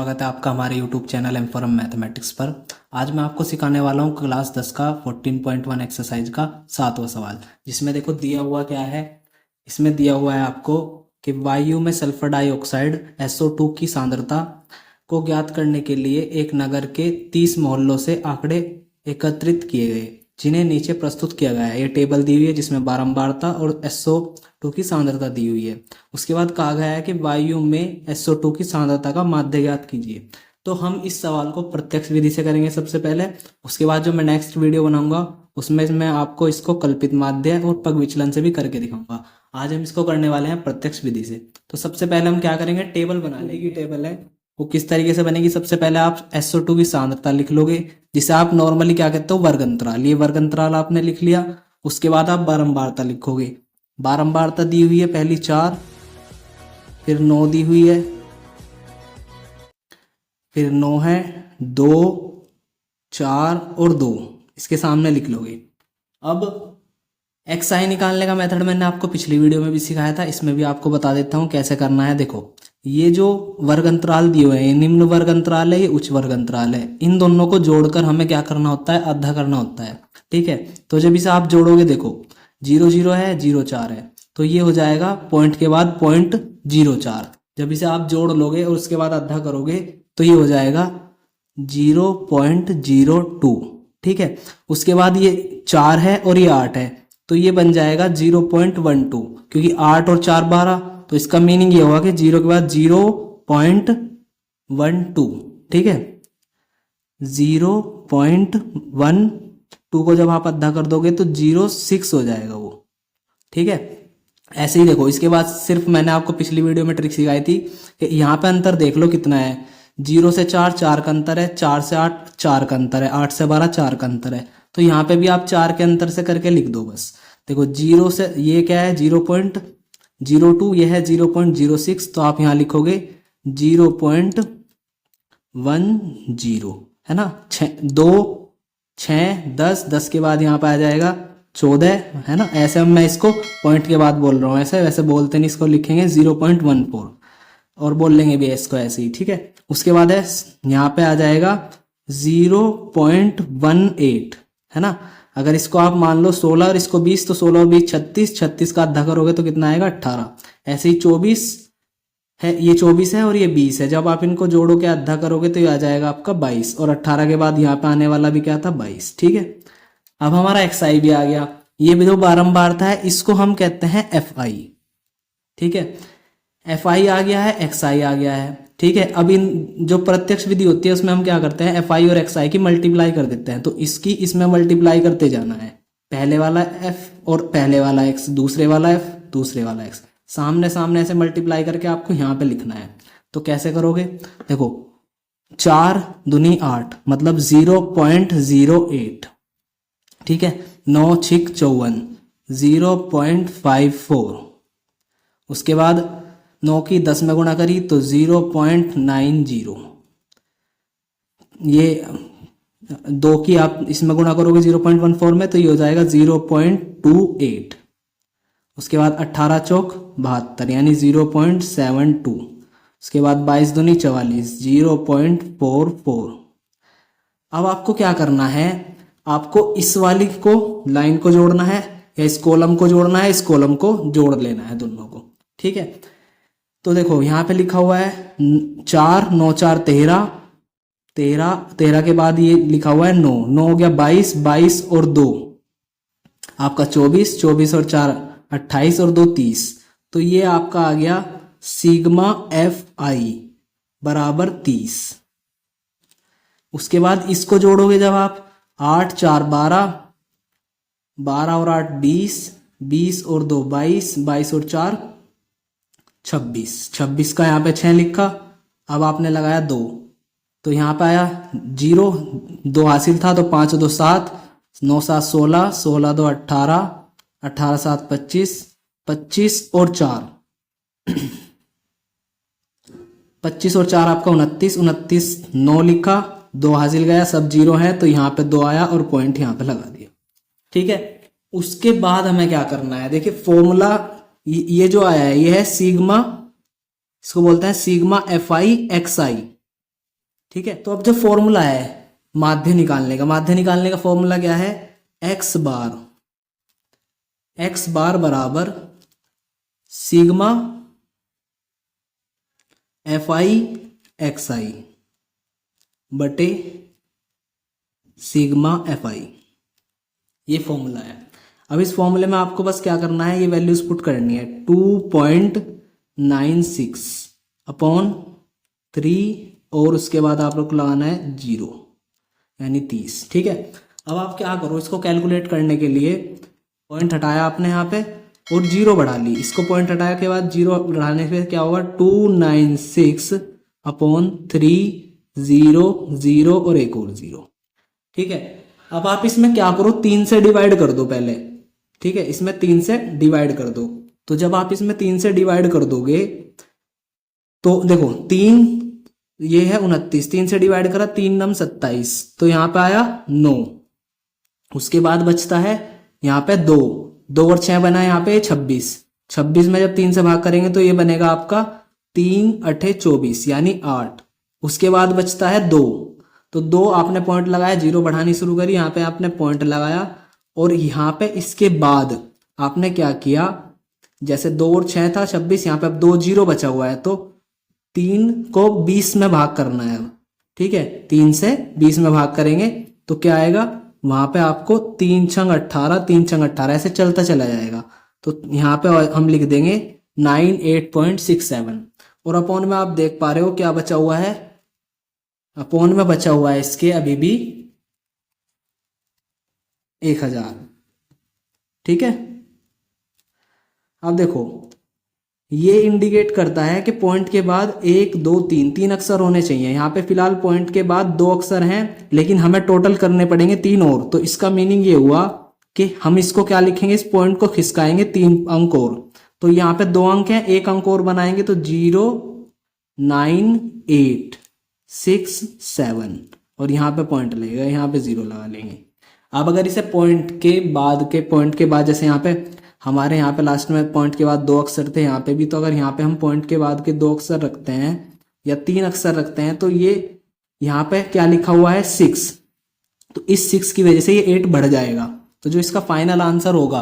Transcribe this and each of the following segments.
स्वागत है आपका हमारे YouTube channel aim for mathematics पर। आज मैं आपको सिखाने वाला हूँ क्लास 10 का 14.1 एक्सरसाइज का 7वां सवाल, जिसमें देखो दिया हुआ क्या है। इसमें दिया हुआ है आपको कि वायु में सल्फर डाइऑक्साइड SO2 की सांद्रता को ज्ञात करने के लिए एक नगर के 30 मोहल्लों से आंकड़े एकत्रित किए गए, जिन्हें नीचे प्रस्तुत किया गया है। ये टेबल दी हुई है जिसमें बारंबारता और SO2 की सांद्रता दी हुई है। उसके बाद कहा गया है कि वायु में SO2 की सांद्रता का माध्य ज्ञात कीजिए। तो हम इस सवाल को प्रत्यक्ष विधि से करेंगे सबसे पहले। उसके बाद जो मैं नेक्स्ट वीडियो बनाऊंगा उसमें मैं आपको इसको कल्पित माध्य और पग विचलन से भी करके दिखाऊंगा। आज हम इसको करने वाले हैं प्रत्यक्ष विधि से। तो सबसे पहले हम क्या करेंगे, टेबल बनाने की टेबल है वो किस तरीके से बनेगी। सबसे पहले आप SO2 की सांद्रता लिख लोगे, जिसे आप नॉर्मली क्या कहते हो, वर्ग अंतराल। ये वर्ग अंतराल आपने लिख लिया। उसके बाद आप बारंबारता लिखोगे। बारंबारता दी हुई है पहली 4, फिर 9 दी हुई है, फिर 9 है, 2, 4 और 2 इसके सामने लिख लोगे। अब XI निकालने का मेथड मैंने आपको पिछली वीडियो में भी सिखाया था, इसमें भी आपको बता देता हूँ कैसे करना है। देखो, ये जो वर्ग अंतराल दिए हुए हैं, ये निम्न वर्ग अंतराल है, ये उच्च वर्ग अंतराल है। इन दोनों को जोड़कर हमें क्या करना होता है, आधा करना होता है। ठीक है, तो जब इसे आप जोड़ोगे, देखो 0 0 है, 0 4 है, तो ये हो जाएगा पॉइंट के बाद 0.04। जब इसे आप जोड़ लोगे और उसके बाद आधा करोगे तो ये हो जाएगा 0.02। ठीक है, उसके बाद ये 4 है और ये 8 है, तो ये बन जाएगा 0.12, क्योंकि 8 और 4 12, तो इसका मीनिंग ये होगा कि 0 के बाद 0.12। ठीक है, 0.12 को जब आप आधा कर दोगे तो 0.6 हो जाएगा वो। ठीक है, ऐसे ही देखो, इसके बाद सिर्फ मैंने आपको पिछली वीडियो में ट्रिक सिखाई थी कि यहाँ पे अंतर देख लो कितना है। 0 से 4 4 का अंतर है, 4 से 8 4 का अंतर है, 8 से 12 4 का अंतर है। तो यहाँ पे भी आप 4 के अंतर से करके लिख दो बस। देखो 0 से ये क्या है 0.02, ये है 0.06, तो आप यहाँ लिखोगे 0.10, है ना। 2 6 10, 10 के बाद यहाँ पे आ जाएगा 14, है ना। ऐसे अब मैं इसको पॉइंट के बाद बोल रहा हूँ, ऐसे वैसे बोलते नहीं, इसको लिखेंगे 0.14 और बोल लेंगे भी इसको ऐसे ही। ठीक है, उसके बाद है यहाँ पे आ जाएगा 0.18, है ना। अगर इसको आप मान लो 16 और इसको 20, तो 16 और 20 36, 36 का आधा करोगे तो कितना आएगा 18। ऐसे ही 24 है, ये 24 है और ये 20 है, जब आप इनको जोड़ो के आधा करोगे तो ये आ जाएगा आपका 22, और 18 के बाद यहाँ पे आने वाला भी क्या था 22। ठीक है, अब हमारा XI भी आ गया। ये भी जो बारंबारता है इसको हम कहते हैं FI। ठीक है, FI आ गया है, XI आ गया है। ठीक है, अब इन जो प्रत्यक्ष विधि होती है उसमें हम क्या करते हैं, FI और XI की मल्टीप्लाई कर देते हैं। तो इसकी इसमें मल्टीप्लाई करते जाना है, पहले वाला F और पहले वाला X, दूसरे वाला F दूसरे वाला X, सामने सामने ऐसे मल्टीप्लाई करके आपको यहाँ पे लिखना है। तो कैसे करोगे, देखो 4 दूनी 8 मतलब 0.08। ठीक है, 9 6 54 0.54। उसके बाद 9 की 10 में गुणा करी तो 0.90। ये 2 की आप इसमें गुणा करोगे 0.14 में तो ये हो जाएगा 0.28। उसके बाद 18 चौक 72 यानी 0.72। उसके बाद 22 दूनी 44 0.44। अब आपको क्या करना है, आपको इस वाली को लाइन को जोड़ना है या इस कॉलम को जोड़ना है, इस कॉलम को जोड़ लेना है दोनों को। ठीक है, तो देखो यहाँ पे लिखा हुआ है 4 9 4 13 13, 13 के बाद ये लिखा हुआ है 9 9 हो गया 22 22 और 2 आपका 24 24 और 4 28 और 2 30। तो ये आपका आ गया सिग्मा FI बराबर 30। उसके बाद इसको जोड़ोगे जब आप 8 4 12 12 और 8 20 20 और 2 22 22 और 4 26 26 का यहाँ पे 6 लिखा। अब आपने लगाया 2 तो यहाँ पे आया 0, 2 हासिल था तो 5 2 7 9 7 16 16 2 18 18 7 25 25 और 4 25 और 4 आपका 29 29 9 लिखा, 2 हासिल गया, सब 0 है तो यहाँ पे 2 आया और पॉइंट यहाँ पे लगा दिया। ठीक है, उसके बाद हमें क्या करना है, देखिए फॉर्मूला ये जो आया है ये है सिग्मा, इसको बोलते हैं सिग्मा FI XI। ठीक है, तो अब जो फॉर्मूला है माध्य निकालने का फॉर्मूला क्या है, एक्स बार बराबर सिग्मा एफ आई एक्स आई बटे सिग्मा एफ आई, ये फॉर्मूला है। अब इस फॉर्मूले में आपको बस क्या करना है, ये वैल्यूज पुट करनी है 2.96 अपॉन 3 और उसके बाद आप लोग को लगाना है 0 यानी 30। ठीक है, अब आप क्या करो, इसको कैलकुलेट करने के लिए पॉइंट हटाया आपने यहाँ पे और 0 बढ़ा ली, इसको पॉइंट हटाया के बाद 0 बढ़ाने से क्या होगा 296 अपॉन 3 0 0 और एक और 0। ठीक है, अब आप इसमें क्या करो, 3 से डिवाइड कर दो पहले। ठीक है, इसमें 3 से डिवाइड कर दो, तो जब आप इसमें 3 से डिवाइड कर दोगे तो देखो 3 ये है 29, 3 से डिवाइड करा 3 नम 27, तो यहाँ पे आया 9। उसके बाद बचता है यहाँ पे 2 और 6 बना है यहाँ पे 26 में जब 3 से भाग करेंगे तो ये बनेगा आपका 3 8 24 यानी 8। उसके बाद बचता है 2, तो 2 आपने पॉइंट लगाया, 0 बढ़ानी शुरू करी, यहाँ पे आपने पॉइंट लगाया और यहाँ पे इसके बाद आपने क्या किया, जैसे 2 और 6 था 26, यहाँ पे अब 2 0 बचा हुआ है तो 3 को 20 में भाग करना है। ठीक है, 3 से 20 में भाग करेंगे तो क्या आएगा, वहां पे आपको 3 छंग 18 3 छंग 18 ऐसे चलता चला जाएगा, तो यहाँ पे हम लिख देंगे 98.67 और अपॉन में आप देख पा रहे हो क्या बचा हुआ है, अपॉन में बचा हुआ है इसके अभी भी 1000। ठीक है, अब देखो ये इंडिकेट करता है कि पॉइंट के बाद 1 2 3 अक्षर होने चाहिए। यहाँ पे फिलहाल पॉइंट के बाद 2 अक्षर हैं, लेकिन हमें टोटल करने पड़ेंगे 3 और, तो इसका मीनिंग ये हुआ कि हम इसको क्या लिखेंगे, इस पॉइंट को खिसकाएंगे 3 अंक और, तो यहाँ पे 2 अंक हैं, 1 अंक और बनाएंगे तो 0 9 8 6 7 और यहाँ पे पॉइंट लगेगा, यहाँ पे 0 लगा लेंगे। अब अगर इसे पॉइंट के बाद जैसे यहाँ पे हमारे यहाँ पे लास्ट में पॉइंट के बाद 2 अक्षर थे, यहाँ पे भी, तो अगर यहाँ पे हम पॉइंट के बाद के 2 अक्षर रखते हैं या 3 अक्षर रखते हैं तो ये यहाँ पे क्या लिखा हुआ है 6, तो इस 6 की वजह से ये 8 बढ़ जाएगा। तो जो इसका फाइनल आंसर होगा,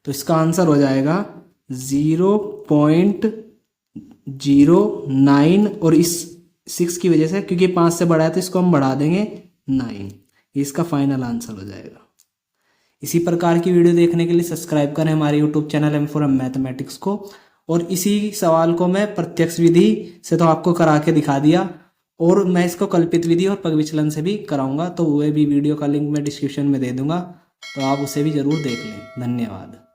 तो इसका आंसर हो जाएगा 0.09 और इस 6 की वजह से, क्योंकि 5 से बढ़ा है तो इसको हम बढ़ा देंगे 9, इसका फाइनल आंसर हो जाएगा। इसी प्रकार की वीडियो देखने के लिए सब्सक्राइब करें हमारे यूट्यूब चैनल M4M मैथमेटिक्स को। और इसी सवाल को मैं प्रत्यक्ष विधि से तो आपको करा के दिखा दिया, और मैं इसको कल्पित विधि और पग विचलन से भी कराऊंगा, तो वह भी वीडियो का लिंक मैं डिस्क्रिप्शन में दे दूंगा, तो आप उसे भी जरूर देख लें। धन्यवाद।